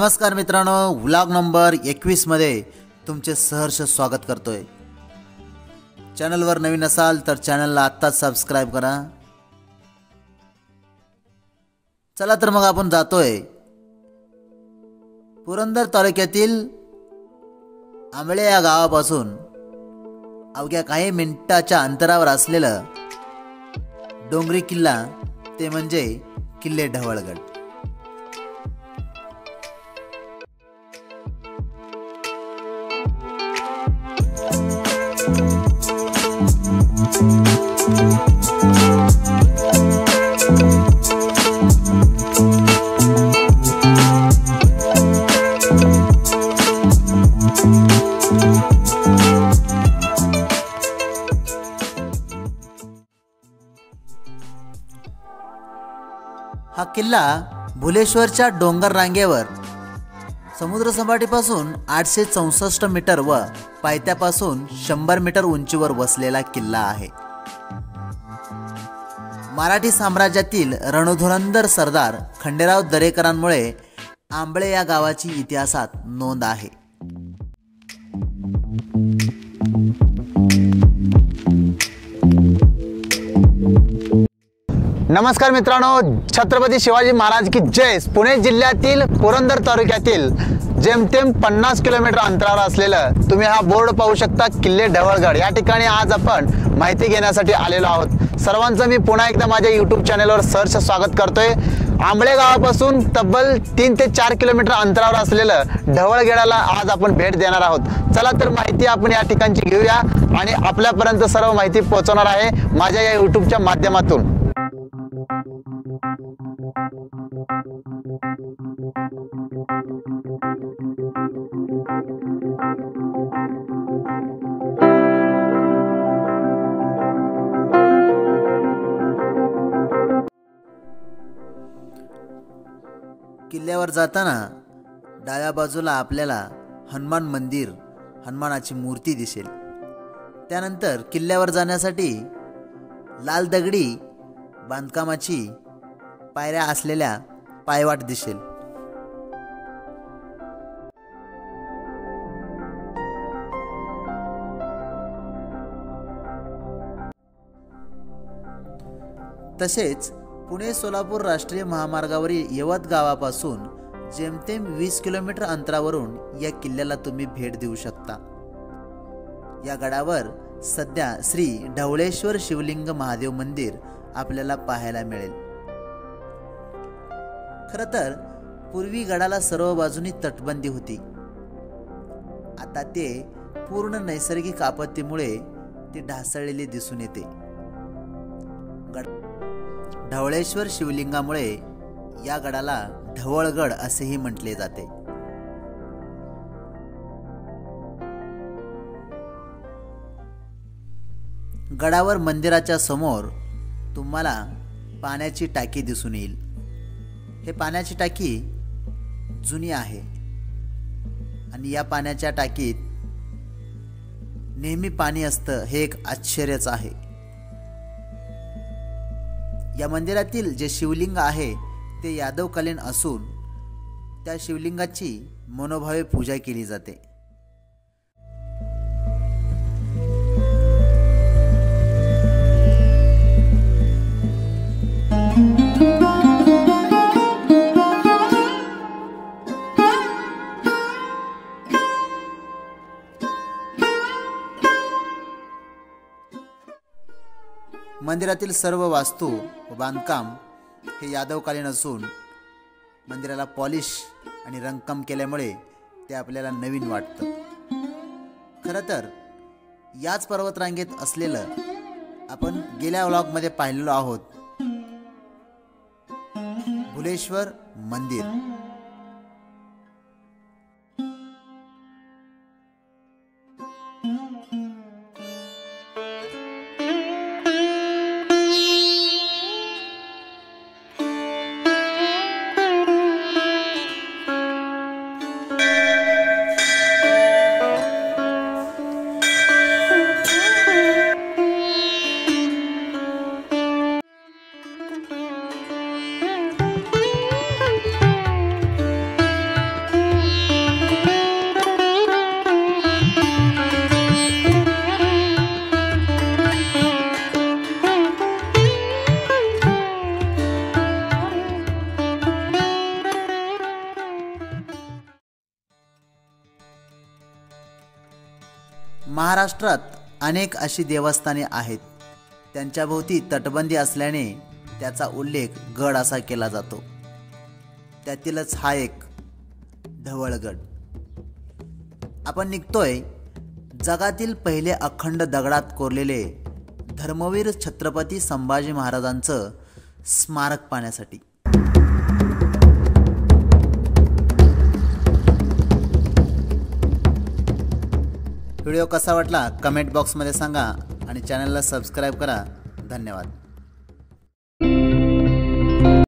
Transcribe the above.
नमस्कार मित्रांनो, vlog number 21 मध्ये तुमचे सहर्ष स्वागत करतोय। चॅनलवर नवीन असाल तर चॅनलला आत्ताच सबस्क्राइब करा। चला तर मग आपण जातोय पुरंदर तालुक्यातील आंबळे या गावापासून अवघ्या काही मिनिटाच्या अंतरावर असलेलं डोंगरी किल्ला ते म्हणजे किल्ले ढवळगड। हा किल्ला भुलेश्वरच्या डोंगर रांगेवर समुद्र सपाटीपासून 864 मीटर व पायथ्यापासून 100 मीटर उंचीवर वसलेला किल्ला आहे। मराठी साम्राज्यातील रणधुरंदर सरदार खंडेराव दरेकरांमुळे आंबळे या गावाची इतिहासात नोंद आहे। नमस्कार मित्रांनो, छत्रपती शिवाजी महाराज की जय। पुणे जिल्ह्यातील पुरंदर तालुक्यातील जेमतेम 50 किलोमीटर अंतरावर असलेलं तुम्ही हा बोर्ड पाहू शकता, किल्ले ढवळगड। या ठिकाणी आज आपण माहिती घेण्यासाठी आलेलो आहोत। सर्वांचं मी पुन्हा एकदा माझ्या YouTube चॅनलवर सहर्ष स्वागत करतोय। आंबळे गावापासून तब्बल 3 ते 4 किलोमीटर अंतरावर असलेलं ढवळगडाला आज आपण भेट देणार आहोत। चला तर माहिती आपण या ठिकाणची घेऊया आणि आपल्यापर्यंत सर्व माहिती पोहोचवणार आहे माझ्या या YouTubeच्या माध्यमातून। किल्ल्यावर जाताना डाव्या बाजूला आपल्याला हनुमान मंदिर, हनुमानाची मूर्ती दिसेल। त्यानंतर किल्ल्यावर जाण्यासाठी लाल दगडी बांधकामाची पायऱ्या असलेल्या पायवाट दिसेल। तसेच पुणे सोलापूर राष्ट्रीय महामार्गावरील यवत गावापासून जेमतेम 20 किलोमीटर अंतरावरून या किल्ल्याला तुम्ही भेट देऊ शकता। या गडावर सध्या श्री ढवळेश्वर शिवलिंग महादेव मंदिर आपल्याला पाहायला मिळेल। खरं तर पूर्वी गडाला सर्व बाजूनी तटबंदी होती, आता ते पूर्ण नैसर्गिक आपत्तीमुळे ती ढासळलेली दिसून येते। ढवळेश्वर शिवलिंगामुळे या गडाला ढवळगड असेही म्हटले जाते। गडावर मंदिराच्या समोर तुम्हाला पाण्याची टाकी दिसून येईल। हे पाण्याची टाकी जुनी आहे आणि या पाण्याच्या टाकीत नेहमी पाणी असतं, हे एक आश्चर्यच आहे। या मंदिरातील जे शिवलिंग आहे ते यादवकालीन असून त्या शिवलिंगाची मनोभावे पूजा केली जाते। मंदिरातील सर्व वास्तू व बांधकाम हे यादवकालीन असून मंदिराला पॉलिश आणि रंगकाम केल्यामुळे ते आपल्याला नवीन वाटतं। खरं तर याच पर्वतरांगेत असलेलं आपण गेल्या व्लॉगमध्ये पाहिलेलो आहोत भुलेश्वर मंदिर। महाराष्ट्रात अनेक अशी देवस्थाने आहेत. त्यांच्याभोवती तटबंदी असल्याने त्याचा उल्लेख गड असा केला जातो. त्यातीलच हा एक ढवळगड. आपण निघतोय जगातील पहिले अखंड दगडात कोरलेले धर्मवीर छत्रपती संभाजी महाराजांचं स्मारक पाहण्यासाठी. व्हिडिओ कसा वाटला कमेंट बॉक्समध्ये सांगा आणि चॅनलला सबस्क्राईब करा. धन्यवाद.